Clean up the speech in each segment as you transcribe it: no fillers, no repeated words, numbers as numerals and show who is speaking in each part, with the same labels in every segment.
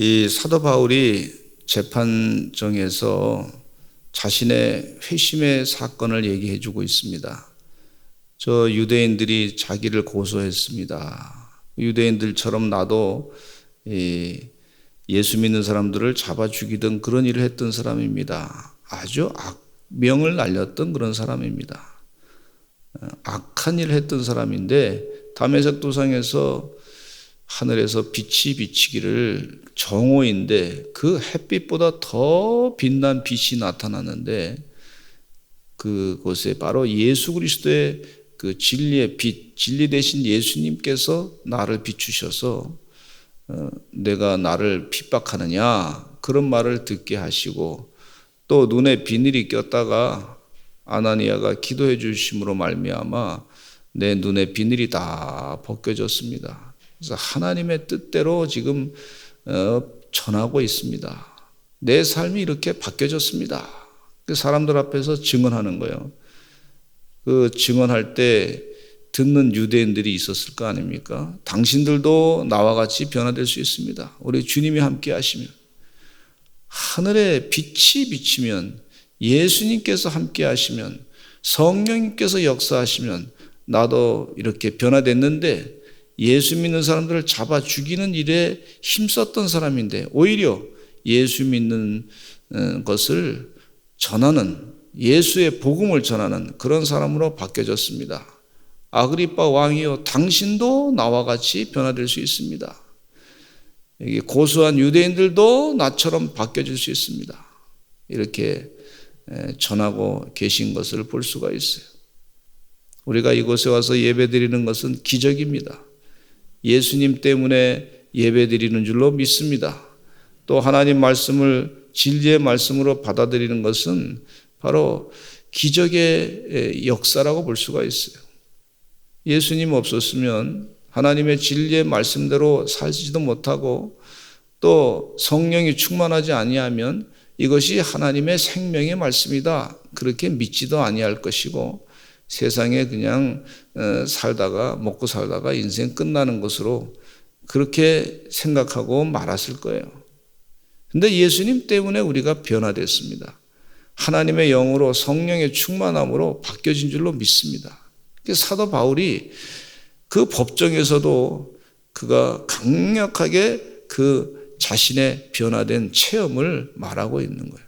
Speaker 1: 이 사도 바울이 재판정에서 자신의 회심의 사건을 얘기해 주고 있습니다. 저 유대인들이 자기를 고소했습니다. 유대인들처럼 나도 예수 믿는 사람들을 잡아 죽이던 그런 일을 했던 사람입니다. 아주 악명을 날렸던 그런 사람입니다. 악한 일을 했던 사람인데 다메섹 도상에서 하늘에서 빛이 비치기를 정오인데 그 햇빛보다 더 빛난 빛이 나타났는데 그곳에 바로 예수 그리스도의 그 진리의 빛, 진리 대신 예수님께서 나를 비추셔서 내가 나를 핍박하느냐 그런 말을 듣게 하시고 또 눈에 비늘이 꼈다가 아나니아가 기도해 주심으로 말미암아 내 눈에 비늘이 다 벗겨졌습니다. 그래서 하나님의 뜻대로 지금 전하고 있습니다. 내 삶이 이렇게 바뀌어졌습니다. 그 사람들 앞에서 증언하는 거예요. 그 증언할 때 듣는 유대인들이 있었을 거 아닙니까? 당신들도 나와 같이 변화될 수 있습니다. 우리 주님이 함께 하시면, 하늘에 빛이 비치면, 예수님께서 함께 하시면, 성령님께서 역사하시면 나도 이렇게 변화됐는데 예수 믿는 사람들을 잡아 죽이는 일에 힘썼던 사람인데 오히려 예수 믿는 것을 전하는, 예수의 복음을 전하는 그런 사람으로 바뀌어졌습니다. 아그리빠 왕이요, 당신도 나와 같이 변화될 수 있습니다. 여기 고소한 유대인들도 나처럼 바뀌어질 수 있습니다. 이렇게 전하고 계신 것을 볼 수가 있어요. 우리가 이곳에 와서 예배드리는 것은 기적입니다. 예수님 때문에 예배드리는 줄로 믿습니다. 또 하나님 말씀을 진리의 말씀으로 받아들이는 것은 바로 기적의 역사라고 볼 수가 있어요. 예수님 없었으면 하나님의 진리의 말씀대로 살지도 못하고 또 성령이 충만하지 아니하면 이것이 하나님의 생명의 말씀이다 그렇게 믿지도 아니할 것이고 세상에 그냥 살다가 먹고 살다가 인생 끝나는 것으로 그렇게 생각하고 말았을 거예요. 근데 예수님 때문에 우리가 변화됐습니다. 하나님의 영으로 성령의 충만함으로 바뀌어진 줄로 믿습니다. 사도 바울이 그 법정에서도 그가 강력하게 그 자신의 변화된 체험을 말하고 있는 거예요.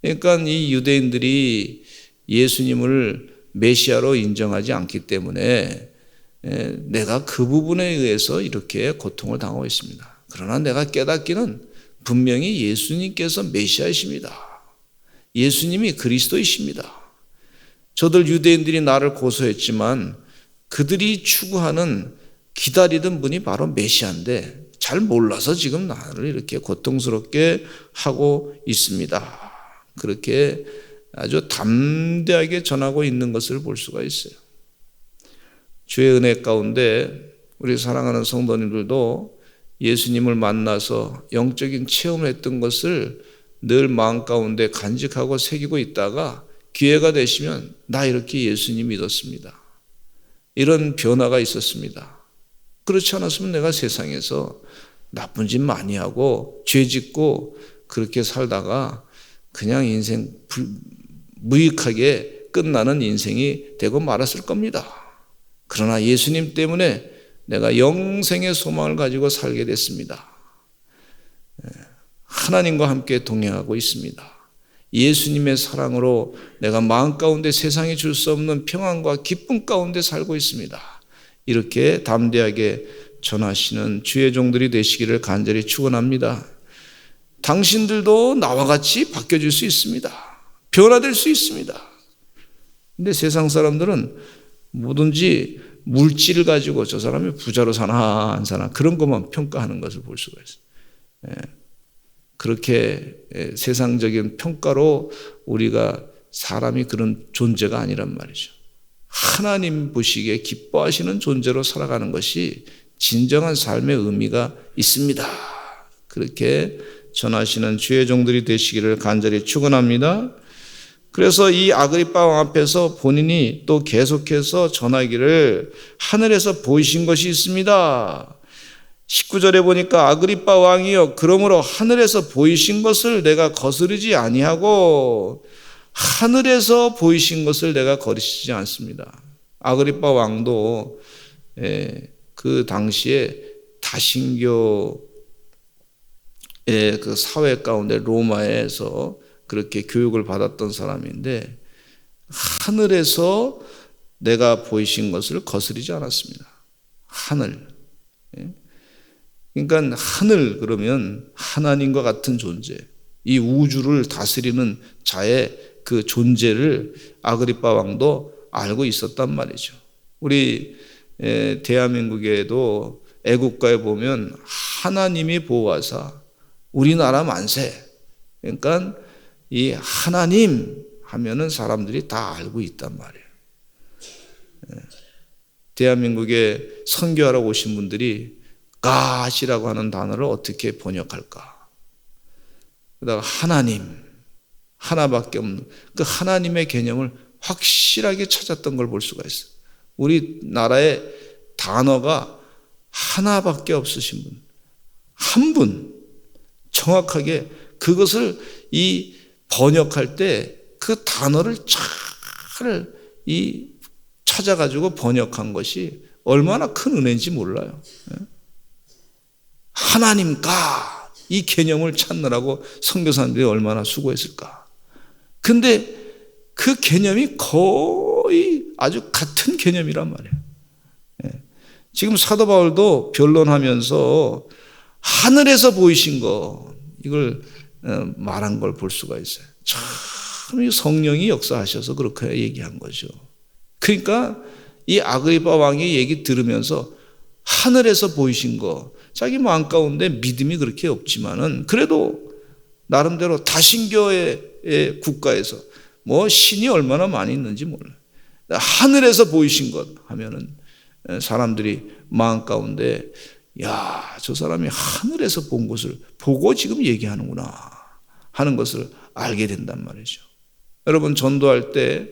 Speaker 1: 그러니까 이 유대인들이 예수님을 메시아로 인정하지 않기 때문에 내가 그 부분에 의해서 이렇게 고통을 당하고 있습니다. 그러나 내가 깨닫기는 분명히 예수님께서 메시아이십니다. 예수님이 그리스도이십니다. 저들 유대인들이 나를 고소했지만 그들이 추구하는 기다리던 분이 바로 메시아인데 잘 몰라서 지금 나를 이렇게 고통스럽게 하고 있습니다. 그렇게 아주 담대하게 전하고 있는 것을 볼 수가 있어요. 주의 은혜 가운데 우리 사랑하는 성도님들도 예수님을 만나서 영적인 체험을 했던 것을 늘 마음 가운데 간직하고 새기고 있다가 기회가 되시면 나 이렇게 예수님 믿었습니다. 이런 변화가 있었습니다. 그렇지 않았으면 내가 세상에서 나쁜 짓 많이 하고 죄 짓고 그렇게 살다가 그냥 인생 무익하게 끝나는 인생이 되고 말았을 겁니다. 그러나 예수님 때문에 내가 영생의 소망을 가지고 살게 됐습니다. 하나님과 함께 동행하고 있습니다. 예수님의 사랑으로 내가 마음 가운데 세상에 줄 수 없는 평안과 기쁨 가운데 살고 있습니다. 이렇게 담대하게 전하시는 주의 종들이 되시기를 간절히 축원합니다. 당신들도 나와 같이 바뀌어질 수 있습니다. 변화될 수 있습니다. 근데 세상 사람들은 뭐든지 물질을 가지고 저 사람이 부자로 사나 안 사나 그런 것만 평가하는 것을 볼 수가 있어요. 그렇게 세상적인 평가로 우리가 사람이 그런 존재가 아니란 말이죠. 하나님 보시기에 기뻐하시는 존재로 살아가는 것이 진정한 삶의 의미가 있습니다. 그렇게 전하시는 주의 종들이 되시기를 간절히 축원합니다. 그래서 이 아그리빠 왕 앞에서 본인이 또 계속해서 전하기를 하늘에서 보이신 것이 있습니다. 19절에 보니까 아그리빠 왕이여 그러므로 하늘에서 보이신 것을 내가 거스르지 아니하고 하늘에서 보이신 것을 내가 거스르지 않습니다. 아그리빠 왕도 그 당시에 다신교의 그 사회 가운데 로마에서 그렇게 교육을 받았던 사람인데 하늘에서 내가 보이신 것을 거스르지 않았습니다. 하늘. 그러니까 하늘 그러면 하나님과 같은 존재, 이 우주를 다스리는 자의 그 존재를 아그리빠 왕도 알고 있었단 말이죠. 우리 대한민국에도 애국가에 보면 하나님이 보호하사 우리나라 만세. 그러니까 이 하나님 하면은 사람들이 다 알고 있단 말이에요. 대한민국에 선교하러 오신 분들이 God이라고 하는 단어를 어떻게 번역할까? 그다가 하나님, 하나밖에 없는 그 하나님의 개념을 확실하게 찾았던 걸 볼 수가 있어요. 우리나라의 단어가 하나밖에 없으신 분, 한 분, 정확하게 그것을 이 번역할 때 그 단어를 잘 찾아가지고 번역한 것이 얼마나 큰 은혜인지 몰라요. 하나님과 이 개념을 찾느라고 선교사님들이 얼마나 수고했을까. 근데 그 개념이 거의 아주 같은 개념이란 말이에요. 지금 사도 바울도 변론하면서 하늘에서 보이신 거 이걸 말한 걸 볼 수가 있어요. 참 성령이 역사하셔서 그렇게 얘기한 거죠. 그러니까 이 아그리빠 왕의 얘기 들으면서 하늘에서 보이신 거, 자기 마음 가운데 믿음이 그렇게 없지만은 그래도 나름대로 다신교의 국가에서 뭐 신이 얼마나 많이 있는지 몰라요. 하늘에서 보이신 것 하면은 사람들이 마음 가운데 야, 저 사람이 하늘에서 본 것을 보고 지금 얘기하는구나 하는 것을 알게 된단 말이죠. 여러분 전도할 때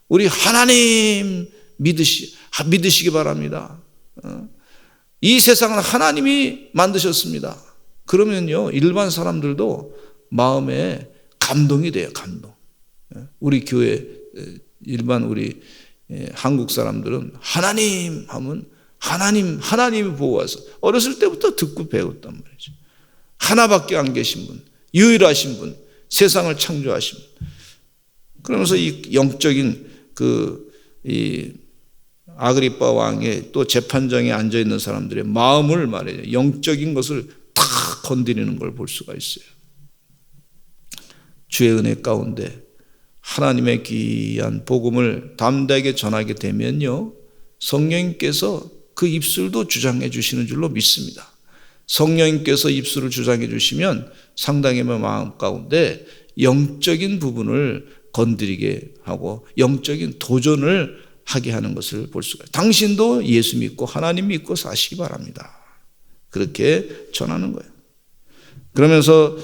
Speaker 1: 우리 하나님 믿으시기 바랍니다. 이 세상은 하나님이 만드셨습니다. 그러면요 일반 사람들도 마음에 감동이 돼요. 감동. 우리 교회 일반 우리 한국 사람들은 하나님 하면 하나님이 보호하셔. 어렸을 때부터 듣고 배웠단 말이죠. 하나밖에 안 계신 분, 유일하신 분, 세상을 창조하신 분. 그러면서 이 영적인 이 아그리빠 왕의 또 재판장에 앉아 있는 사람들의 마음을 말해요. 영적인 것을 다 건드리는 걸 볼 수가 있어요. 주의 은혜 가운데 하나님의 귀한 복음을 담대하게 전하게 되면요, 성령님께서 그 입술도 주장해 주시는 줄로 믿습니다. 성령님께서 입술을 주장해 주시면 상당히 마음 가운데 영적인 부분을 건드리게 하고 영적인 도전을 하게 하는 것을 볼 수가 있어요. 당신도 예수 믿고 하나님 믿고 사시기 바랍니다. 그렇게 전하는 거예요. 그러면서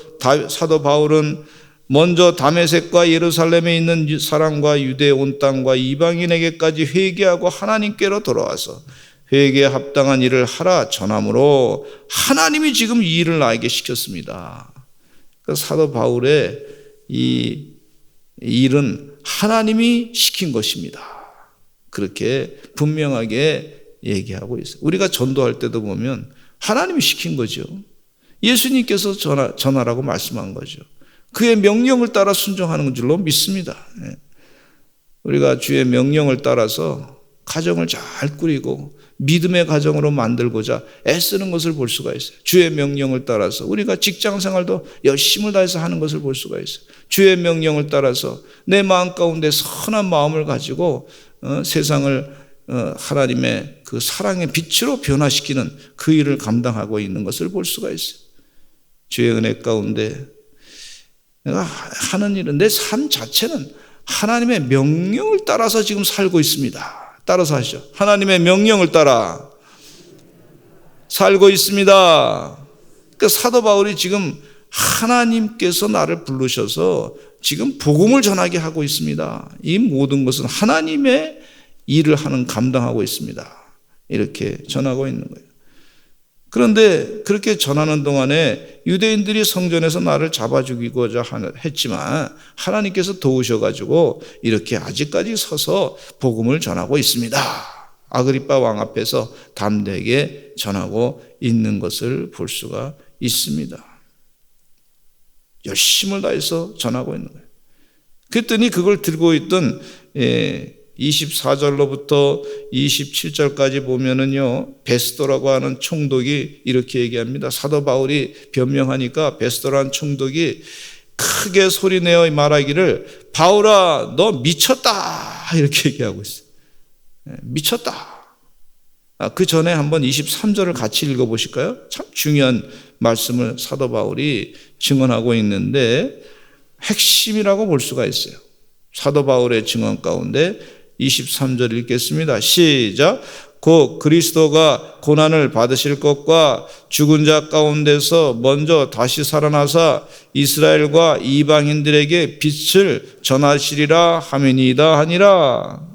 Speaker 1: 사도 바울은 먼저 다메섹과 예루살렘에 있는 사람과 유대 온 땅과 이방인에게까지 회개하고 하나님께로 돌아와서 회개에 합당한 일을 하라 전함으로 하나님이 지금 이 일을 나에게 시켰습니다. 그러니까 사도 바울의 이 일은 하나님이 시킨 것입니다. 그렇게 분명하게 얘기하고 있어요. 우리가 전도할 때도 보면 하나님이 시킨 거죠. 예수님께서 전하라고 말씀한 거죠. 그의 명령을 따라 순종하는 줄로 믿습니다. 우리가 주의 명령을 따라서 가정을 잘 꾸리고 믿음의 가정으로 만들고자 애쓰는 것을 볼 수가 있어요. 주의 명령을 따라서 우리가 직장 생활도 열심을 다해서 하는 것을 볼 수가 있어요. 주의 명령을 따라서 내 마음 가운데 선한 마음을 가지고 세상을 하나님의 그 사랑의 빛으로 변화시키는 그 일을 감당하고 있는 것을 볼 수가 있어요. 주의 은혜 가운데 내가 하는 일은 내 삶 자체는 하나님의 명령을 따라서 지금 살고 있습니다. 따라서 하시죠. 하나님의 명령을 따라 살고 있습니다. 그러니까 사도 바울이 지금 하나님께서 나를 부르셔서 지금 복음을 전하게 하고 있습니다. 이 모든 것은 하나님의 일을 감당하고 있습니다. 이렇게 전하고 있는 거예요. 그런데 그렇게 전하는 동안에 유대인들이 성전에서 나를 잡아 죽이고자 했지만 하나님께서 도우셔가지고 이렇게 아직까지 서서 복음을 전하고 있습니다. 아그리빠 왕 앞에서 담대하게 전하고 있는 것을 볼 수가 있습니다. 열심을 다해서 전하고 있는 거예요. 그랬더니 그걸 들고 있던 24절로부터 27절까지 보면은요, 베스도라고 하는 총독이 이렇게 얘기합니다. 사도 바울이 변명하니까 베스도라는 총독이 크게 소리내어 말하기를, 바울아, 너 미쳤다, 이렇게 얘기하고 있어요. 미쳤다. 그 전에 한번 23절을 같이 읽어보실까요? 참 중요한 말씀을 사도 바울이 증언하고 있는데 핵심이라고 볼 수가 있어요. 사도 바울의 증언 가운데 23절 읽겠습니다. 시작. 곧 그리스도가 고난을 받으실 것과 죽은 자 가운데서 먼저 다시 살아나사 이스라엘과 이방인들에게 빛을 전하시리라 하미니이다 하니라.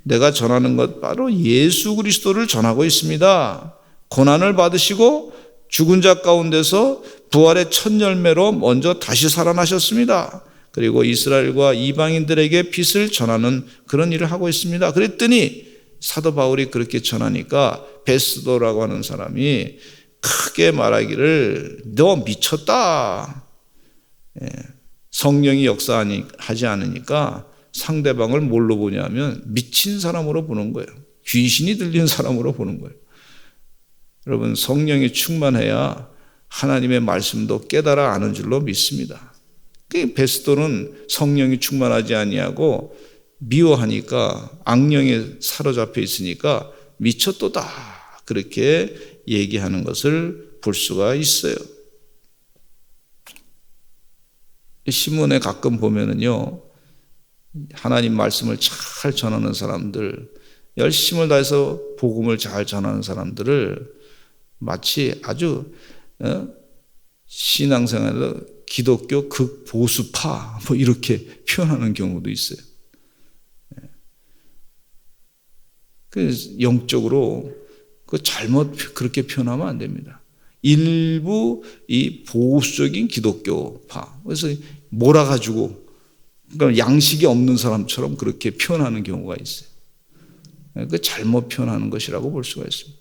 Speaker 1: 내가 전하는 것 바로 예수 그리스도를 전하고 있습니다. 고난을 받으시고 죽은 자 가운데서 부활의 첫 열매로 먼저 다시 살아나셨습니다. 그리고 이스라엘과 이방인들에게 빛을 전하는 그런 일을 하고 있습니다. 그랬더니 사도 바울이 그렇게 전하니까 베스도라고 하는 사람이 크게 말하기를, 너 미쳤다. 성령이 역사하지 않으니까 상대방을 뭘로 보냐면 미친 사람으로 보는 거예요. 귀신이 들린 사람으로 보는 거예요. 여러분, 성령이 충만해야 하나님의 말씀도 깨달아 아는 줄로 믿습니다. 베스도는 성령이 충만하지 아니하고 미워하니까, 악령에 사로잡혀 있으니까 미쳤도다, 그렇게 얘기하는 것을 볼 수가 있어요. 신문에 가끔 보면은요, 하나님 말씀을 잘 전하는 사람들, 열심을 다해서 복음을 잘 전하는 사람들을 마치 아주 신앙생활에서 기독교 극보수파 뭐 이렇게 표현하는 경우도 있어요. 그래서 영적으로 잘못 그렇게 표현하면 안 됩니다. 일부 이 보수적인 기독교파, 그래서 몰아가지고 그러니까 양식이 없는 사람처럼 그렇게 표현하는 경우가 있어요. 그 잘못 표현하는 것이라고 볼 수가 있습니다.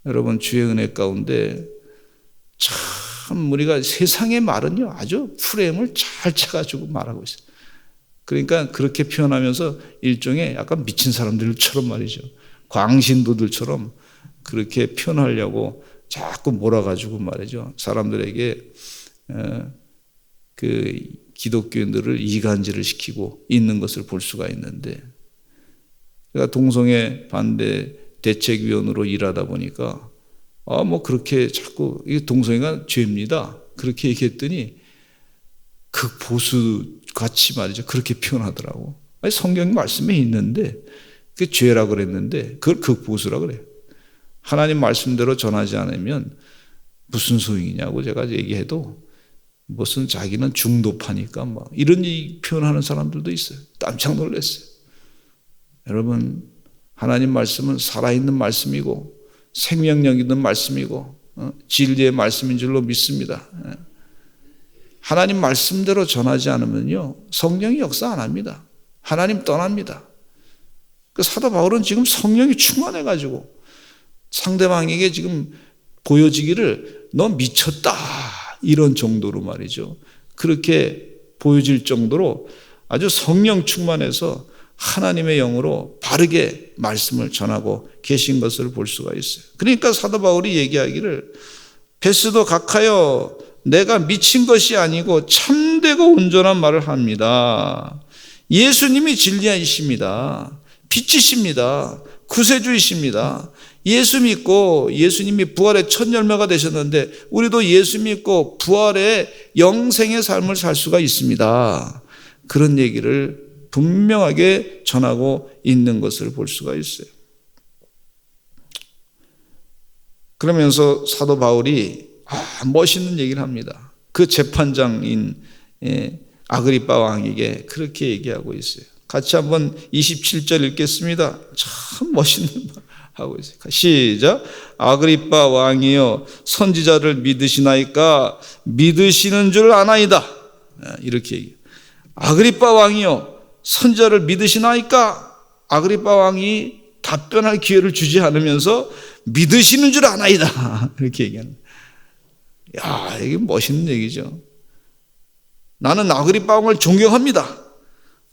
Speaker 1: 여러분, 주의 은혜 가운데 참 우리가 세상의 말은요, 아주 프레임을 잘 짜가지고 말하고 있어요. 그러니까 그렇게 표현하면서 일종의 약간 미친 사람들처럼 말이죠, 광신도들처럼 그렇게 표현하려고 자꾸 몰아가지고 말이죠, 사람들에게 그 기독교인들을 이간질을 시키고 있는 것을 볼 수가 있는데, 제가 동성애 반대 대책위원으로 일하다 보니까 뭐 그렇게 자꾸 이게 동성애가 죄입니다, 그렇게 얘기했더니 극보수 같이 말이죠, 그렇게 표현하더라고. 아니, 성경 말씀에 있는데 그게 죄라 그랬는데 그걸 극보수라 그래요. 하나님 말씀대로 전하지 않으면 무슨 소용이냐고 제가 얘기해도 무슨 자기는 중도파니까 막 이런 표현하는 사람들도 있어요. 깜짝 놀랐어요. 여러분, 하나님 말씀은 살아있는 말씀이고 생명력 있는 말씀이고 진리의 말씀인 줄로 믿습니다. 하나님 말씀대로 전하지 않으면요, 성령이 역사 안 합니다. 하나님 떠납니다. 그 사도 바울은 지금 성령이 충만해가지고 상대방에게 지금 보여지기를 너 미쳤다, 이런 정도로 말이죠, 그렇게 보여질 정도로 아주 성령 충만해서 하나님의 영으로 바르게 말씀을 전하고 계신 것을 볼 수가 있어요. 그러니까 사도 바울이 얘기하기를, 베스도 각하여 내가 미친 것이 아니고 참되고 온전한 말을 합니다. 예수님이 진리이십니다. 빛이십니다. 구세주이십니다. 예수 믿고 예수님이 부활의 첫 열매가 되셨는데 우리도 예수 믿고 부활의 영생의 삶을 살 수가 있습니다. 그런 얘기를 분명하게 전하고 있는 것을 볼 수가 있어요. 그러면서 사도 바울이 멋있는 얘기를 합니다. 그 재판장인 아그리빠 왕에게 그렇게 얘기하고 있어요. 같이 한번 27절 읽겠습니다. 참 멋있는 하고 있어요. 시작. 아그리빠 왕이여 선지자를 믿으시나이까? 믿으시는 줄 아나이다. 이렇게 얘기해요. 아그리빠 왕이여 선지자를 믿으시나이까? 아그리빠 왕이 답변할 기회를 주지 않으면서 믿으시는 줄 아나이다. 이렇게 얘기하는 거예요. 야, 이게 멋있는 얘기죠. 나는 아그리빠 왕을 존경합니다.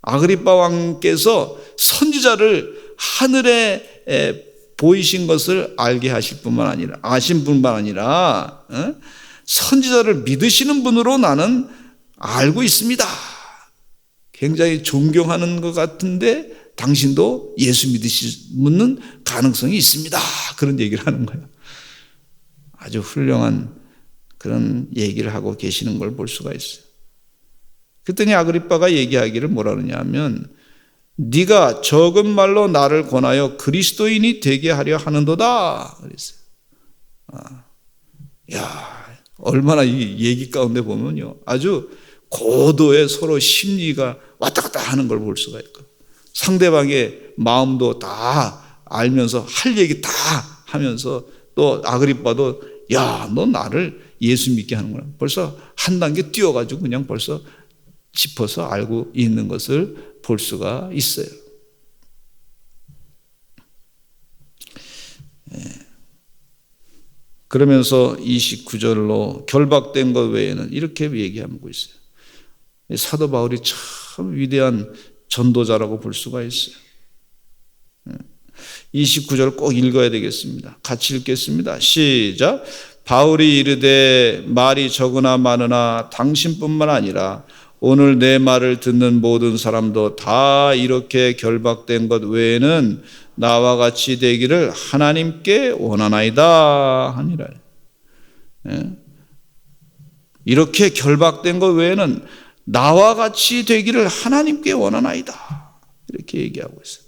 Speaker 1: 아그리빠 왕께서 선지자를 하늘에 보이신 것을 알게 하실 뿐만 아니라, 아신 뿐만 아니라, 선지자를 믿으시는 분으로 나는 알고 있습니다. 굉장히 존경하는 것 같은데, 당신도 예수 믿는 가능성이 있습니다. 그런 얘기를 하는 거예요. 아주 훌륭한 그런 얘기를 하고 계시는 걸 볼 수가 있어요. 그랬더니 아그리빠가 얘기하기를 뭐라 그러냐 하면, 네가 적은 말로 나를 권하여 그리스도인이 되게 하려 하는도다 그랬어요. 야, 얼마나 이 얘기 가운데 보면요, 아주 고도의 서로 심리가 왔다 갔다 하는 걸 볼 수가 있고, 상대방의 마음도 다 알면서 할 얘기 다 하면서, 또 아그리빠도 야, 너 나를 예수 믿게 하는구나. 벌써 한 단계 뛰어가지고 그냥 벌써 짚어서 알고 있는 것을 볼 수가 있어요. 그러면서 29절로 결박된 것 외에는 이렇게 얘기하고 있어요. 사도 바울이 참 위대한 전도자라고 볼 수가 있어요. 29절 꼭 읽어야 되겠습니다. 같이 읽겠습니다. 시작. 바울이 이르되 말이 적으나 많으나 당신뿐만 아니라 오늘 내 말을 듣는 모든 사람도 다 이렇게 결박된 것 외에는 나와 같이 되기를 하나님께 원하나이다 하니라. 이렇게 결박된 것 외에는 나와 같이 되기를 하나님께 원하나이다. 이렇게 얘기하고 있어요.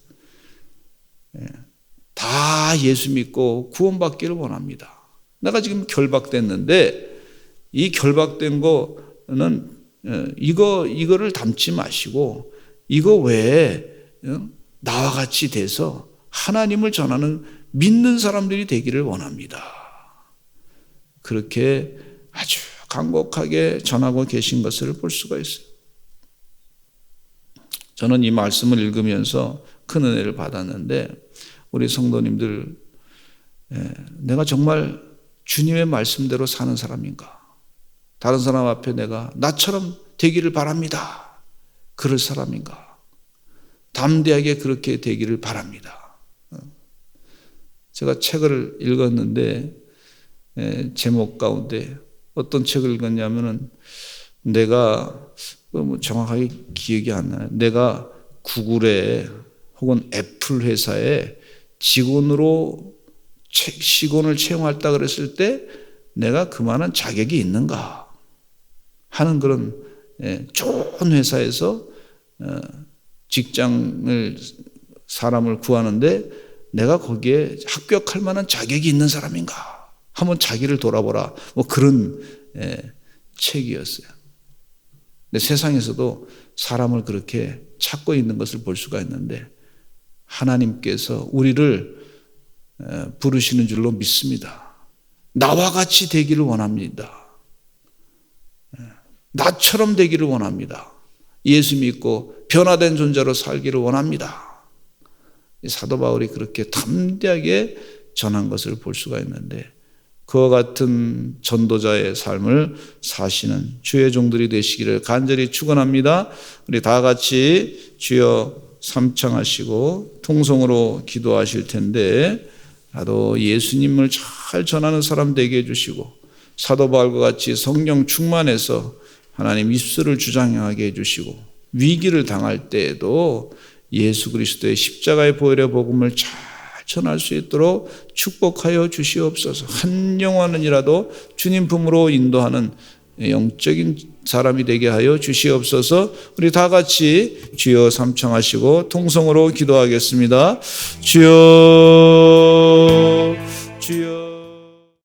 Speaker 1: 다 예수 믿고 구원받기를 원합니다. 내가 지금 결박됐는데 이 결박된 거는 이거를 담지 마시고 이거 외에 나와 같이 돼서 하나님을 전하는 믿는 사람들이 되기를 원합니다. 그렇게 아주 간곡하게 전하고 계신 것을 볼 수가 있어요. 저는 이 말씀을 읽으면서 큰 은혜를 받았는데, 우리 성도님들, 내가 정말 주님의 말씀대로 사는 사람인가? 다른 사람 앞에 내가 나처럼 되기를 바랍니다. 그럴 사람인가? 담대하게 그렇게 되기를 바랍니다. 제가 책을 읽었는데 제목 가운데 어떤 책을 읽었냐면은, 내가 정확하게 기억이 안 나요. 내가 구글에 혹은 애플 회사에 직원으로 직원을 채용할다 그랬을 때 내가 그만한 자격이 있는가 하는 그런 좋은 회사에서 직장을 사람을 구하는데 내가 거기에 합격할 만한 자격이 있는 사람인가 한번 자기를 돌아보라, 뭐 그런 책이었어요. 근데 세상에서도 사람을 그렇게 찾고 있는 것을 볼 수가 있는데, 하나님께서 우리를 부르시는 줄로 믿습니다. 나와 같이 되기를 원합니다. 나처럼 되기를 원합니다. 예수 믿고 변화된 존재로 살기를 원합니다. 사도 바울이 그렇게 담대하게 전한 것을 볼 수가 있는데, 그와 같은 전도자의 삶을 사시는 주의 종들이 되시기를 간절히 축원합니다. 우리 다 같이 주여 삼창하시고 통성으로 기도하실 텐데, 나도 예수님을 잘 전하는 사람 되게 해주시고 사도 바울과 같이 성령 충만해서 하나님 입술을 주장하게 해주시고 위기를 당할 때에도 예수 그리스도의 십자가의 보혈의 복음을 잘 전할 수 있도록 축복하여 주시옵소서. 한 영혼은이라도 주님 품으로 인도하는 영적인 사람이 되게 하여 주시옵소서. 우리 다 같이 주여 삼창하시고 통성으로 기도하겠습니다. 주여